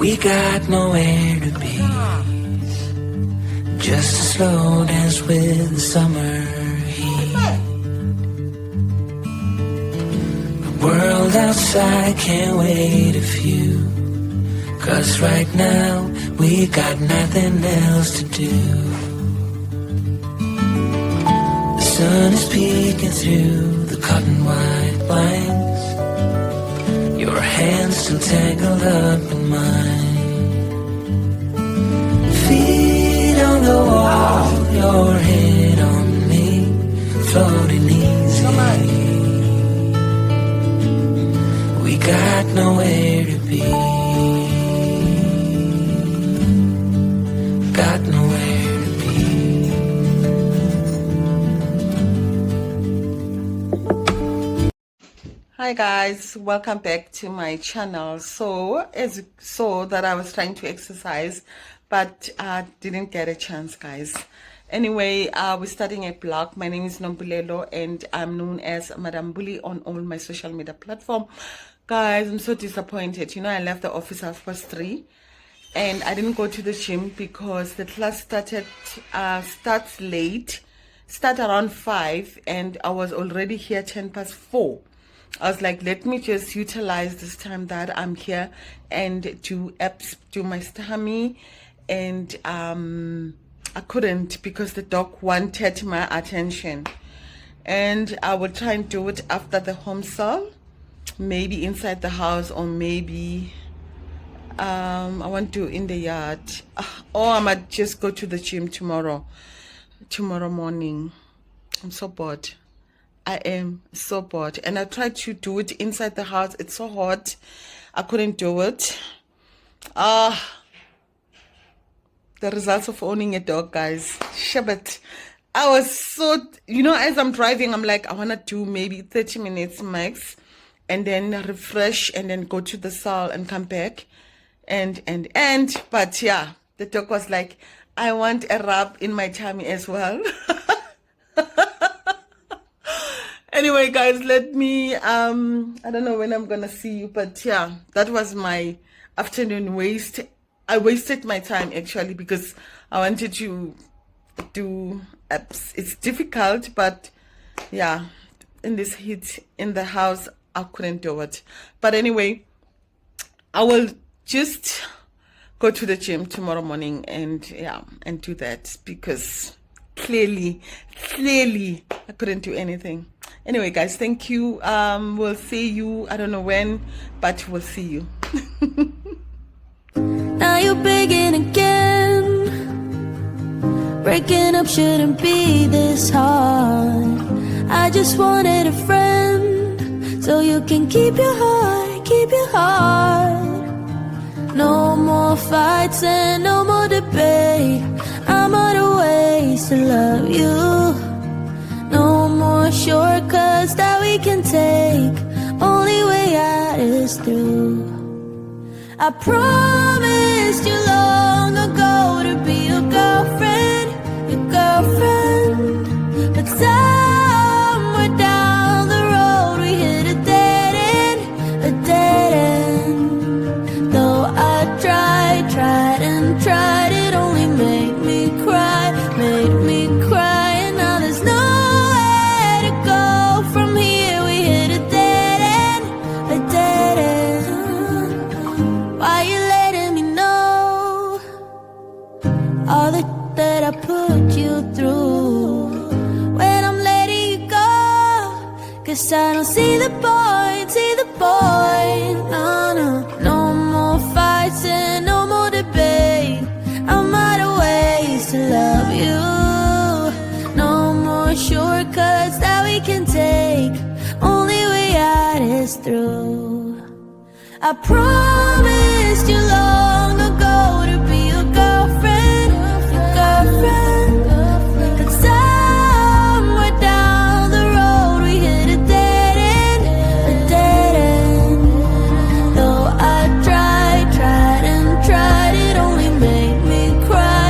We got nowhere to be. Just a slow dance with the summer heat. The world outside can't wait a few. 'Cause right now we got nothing else to do. The sun is peeking through the cotton white blinds. Your hands still tangled up in mine. Feet on the wall, your head on me, floating easy. We got nowhere to be. Got nowhere to be. Hi guys, welcome back to my channel. So as you saw that I was trying to exercise, but I didn't get a chance, guys. Anyway, we're starting a blog. My name is Nombulelo and I'm known as Madam Bully on all my social media platform. Guys, I'm so disappointed. You know, I left the office at 3:30 and I didn't go to the gym because the class starts around 5 and I was already here 4:10. I was like, let me just utilize this time that I'm here and do my stomach. And I couldn't because the dog wanted my attention. And I will try and do it after the home cell, maybe inside the house, or maybe I want to in the yard, or I might just go to the gym tomorrow morning. I'm so bored. I am so bored, and I tried to do it inside the house. It's so hot. I couldn't do it. The results of owning a dog, guys. Shabbat. I was so, you know, as I'm driving, I'm like, I want to do maybe 30 minutes max and then refresh and then go to the cell and come back but yeah, the dog was like, I want a rub in my tummy as well. Anyway, guys, let me I don't know when I'm gonna see you, but yeah, that was my afternoon waste. I wasted my time actually because I wanted to do apps. It's difficult, but yeah, in this heat in the house I couldn't do it. But anyway, I will just go to the gym tomorrow morning and do that because clearly I couldn't do anything. Anyway, guys, thank you. We'll see you, I don't know when, but we'll see you. Now you're begging again. Breaking up shouldn't be this hard. I just wanted a friend so you can keep your heart, keep your heart. No more fights and no more debate. I'm out of ways to love you. No more shortcuts that we can take. Only way out is through. I promised you long ago to be your girlfriend, but somewhere down the road we hit a dead end. Though I tried and tried, it only made me cry, and now there's nowhere to go from here. We hit a dead end. Why you letting me know all that I put you through when I'm letting you go? 'Cause I don't see the point, no more fights and no more debate. I'm out of ways to love you. No more shortcuts that we can take. Only way out is through. I promised you long ago to be your girlfriend, but somewhere down the road we hit a dead end. Though I tried and tried, it only made me cry.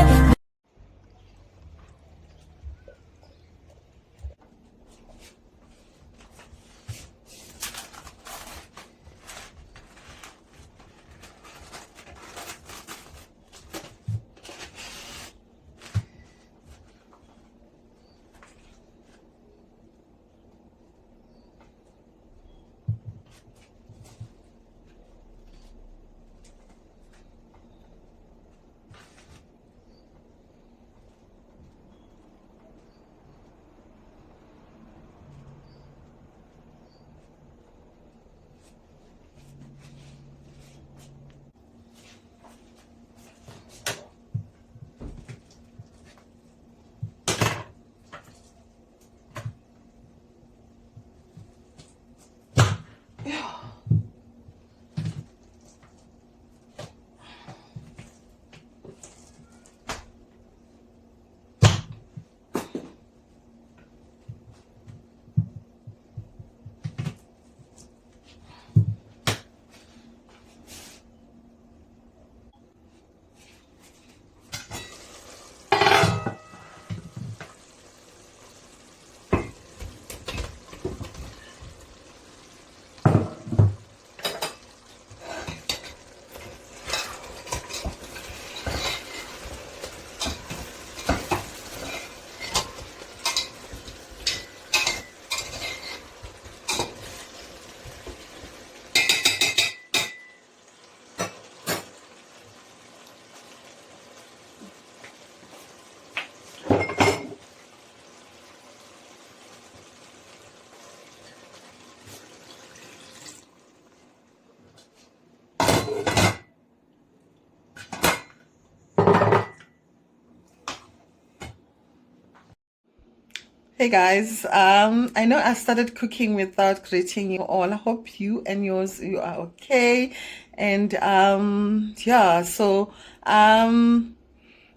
Hey guys, I know I started cooking without greeting you all. I hope you and yours you are okay. And yeah, so I'm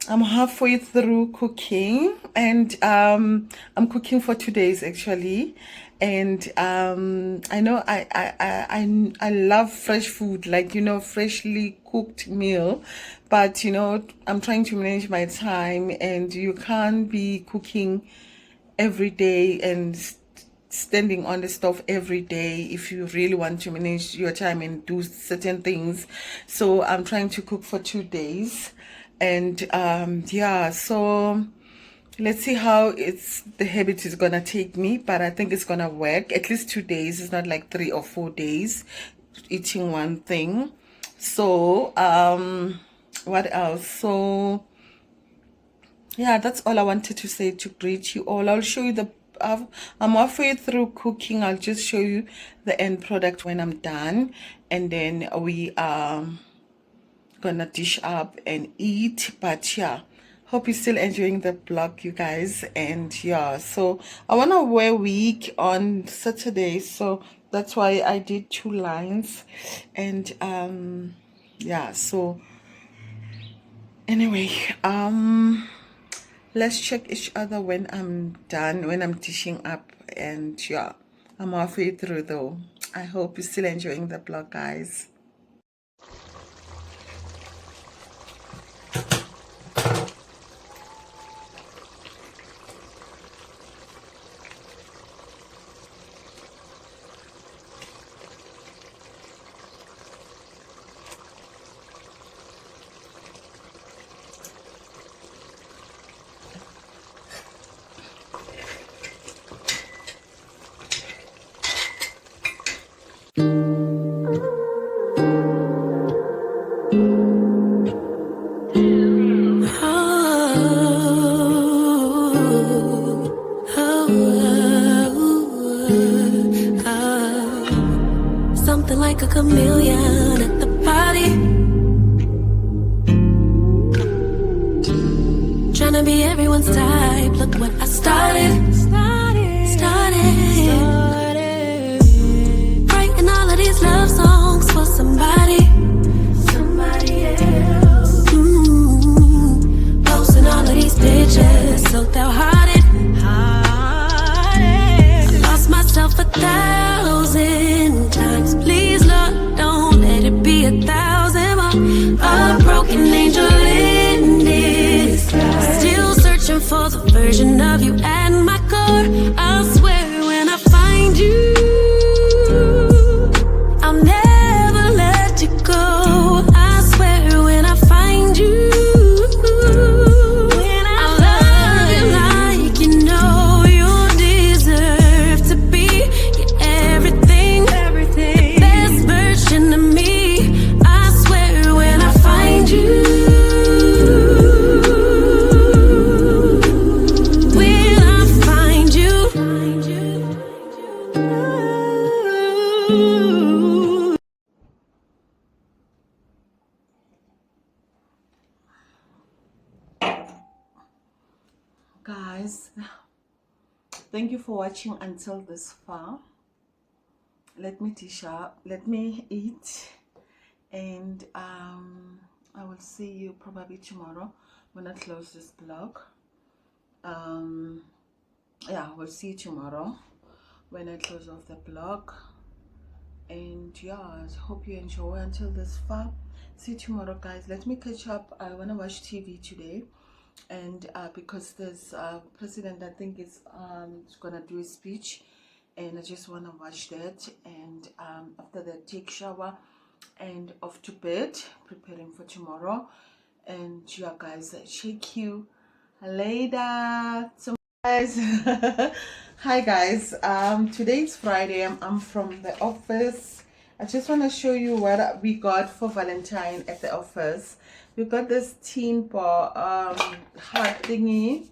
halfway through cooking, and I'm cooking for 2 days actually. And I know I love fresh food, like freshly cooked meal, but I'm trying to manage my time, and you can't be cooking every day and standing on the stove every day if you really want to manage your time and do certain things. So I'm trying to cook for 2 days, and yeah, so let's see how the habit is gonna take me, but I think it's gonna work. At least 2 days. It's not like 3 or 4 days eating one thing. So what else? So yeah, that's all I wanted to say to greet you all. I'll show you I'm halfway through cooking. I'll just show you the end product when I'm done, and then we are gonna dish up and eat. But yeah, hope you're still enjoying the vlog, you guys. And yeah, so I wanna wear wig on Saturday, so that's why I did 2 lines. And yeah, so anyway, let's check each other when I'm done, when I'm dishing up. And yeah, I'm halfway through though. I hope you're still enjoying the vlog, guys. Something like a chameleon at the party, trying to be everyone's type. Look what I started. Writing all of these love songs for somebody else. Posting all of these pictures so they're-hearted. I lost myself 1,000 times. Please, Lord, don't let it be 1,000 more. A broken angel in disguise, still searching for the version of you at my core. I swear when I find you, I'll never let you go. I swear when I find you, I love you like you know you deserve to be. You're everything, the best version of me. I swear when I find you, when I find you. Guys, thank you for watching until this far. Let me dish up, let me eat, and I will see you probably tomorrow when I close this vlog. Yeah, we'll see you tomorrow when I close off the vlog. And yeah, I hope you enjoy until this far. See you tomorrow, guys. Let me catch up. I want to watch TV today, and because there's president, I think is gonna do a speech, and I just want to watch that. And after that, take shower and off to bed, preparing for tomorrow. And yeah, guys, check you later. So guys, hi guys, today's Friday. I'm from the office. I just want to show you what we got for Valentine at the office. We got this teen bar heart thingy,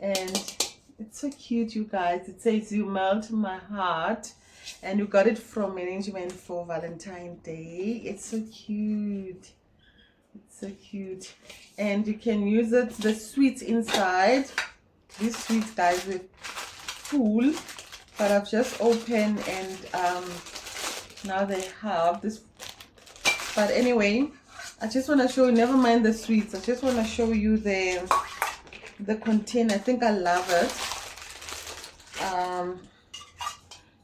and it's so cute, you guys. It says you melt my heart, and we got it from management for Valentine's Day. It's so cute. It's so cute, and you can use it, the sweets inside. these sweets, guys, were full, but I've just opened, and now they have this. But anyway, I just want to show you, never mind the sweets, I just want to show you the container. I think I love it.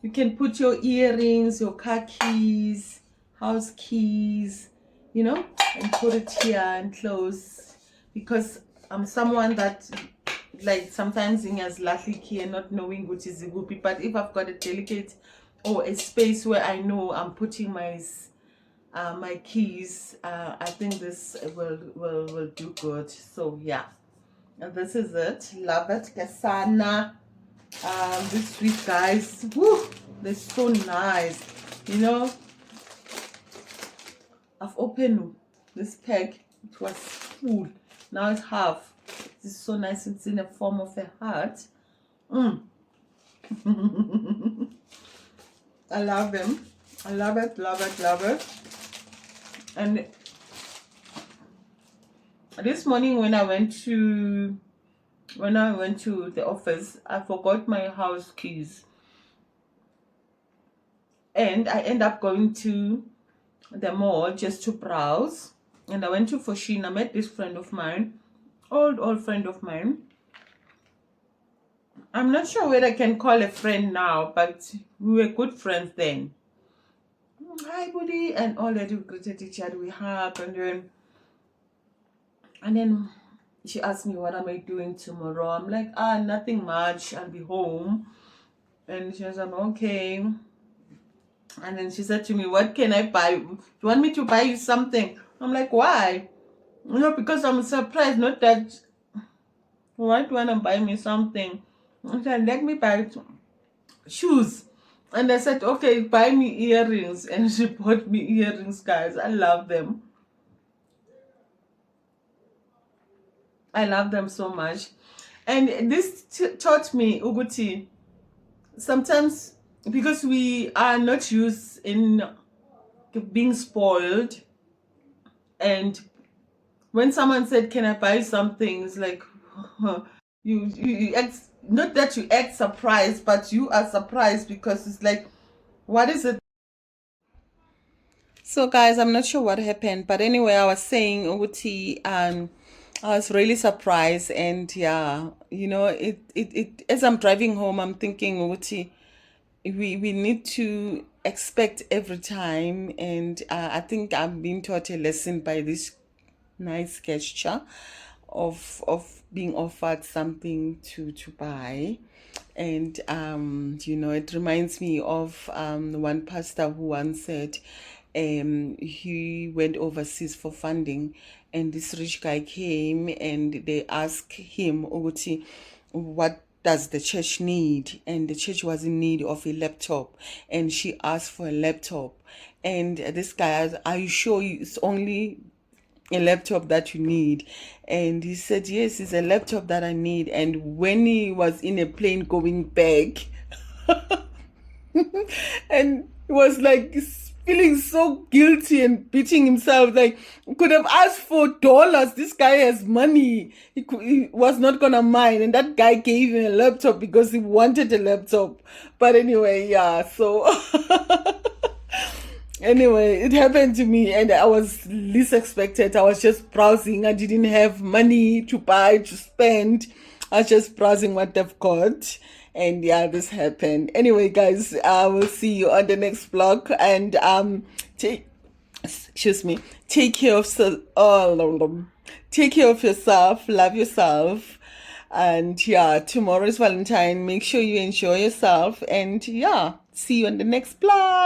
You can put your earrings, your car keys, house keys, you know, and put it here and close, because I'm someone that, like, sometimes in as lucky key and not knowing which is a goopy. But if I've got a delicate or a space where I know I'm putting my my keys, I think this will do good. So yeah, and this is it. Love it, Kasana. This sweet, guys, woo, they're so nice. You know, I've opened this pack, it was full, now it's half. This is so nice. It's in the form of a heart. I love them. I love it, love it, love it. And this morning when I went to the office, I forgot my house keys, and I end up going to the mall just to browse. And I went to Foschini. I met this friend of mine, old friend of mine. I'm not sure whether I can call a friend now, but we were good friends then. Hi, buddy, and all that. We greeted each other, we hugged, and then she asked me, what am I doing tomorrow? I'm like, nothing much, I'll be home. And she was like, okay. And then she said to me, what can I buy? Do you want me to buy you something? I'm like, why? You know, because I'm surprised, not that, why do you want to buy me something? I said, let me buy shoes. And I said, okay, buy me earrings. And she bought me earrings, guys. I love them. I love them so much. And this taught me, Uguti, sometimes, because we are not used in being spoiled, and when someone said, can I buy something, it's like, you act, not that you act surprised, but you are surprised, because it's like, what is it? So guys, I'm not sure what happened, but anyway, I was saying, Uguti, I was really surprised. And yeah, you know, it as I'm driving home, I'm thinking, Uguti, we need to expect every time. And I think I'm being taught a lesson by this nice gesture of being offered something to buy. And you know, it reminds me of one pastor who once said, he went overseas for funding, and this rich guy came and they asked him, Uguti, what does the church need? And the church was in need of a laptop, and she asked for a laptop. And this guy asked, are you sure it's only a laptop that you need? And he said, yes, it's a laptop that I need. And when he was in a plane going back, and he was like feeling so guilty and beating himself, like, could have asked for dollars. This guy has money. He was not gonna mind, and that guy gave him a laptop because he wanted a laptop. But anyway, yeah, so anyway, it happened to me, and I was least expected. I was just browsing. I didn't have money to buy, to spend. I was just browsing what they've got. And yeah, this happened. Anyway, guys, I will see you on the next vlog. And take care of yourself, love yourself. And yeah, tomorrow is Valentine. Make sure you enjoy yourself. And yeah, see you on the next vlog.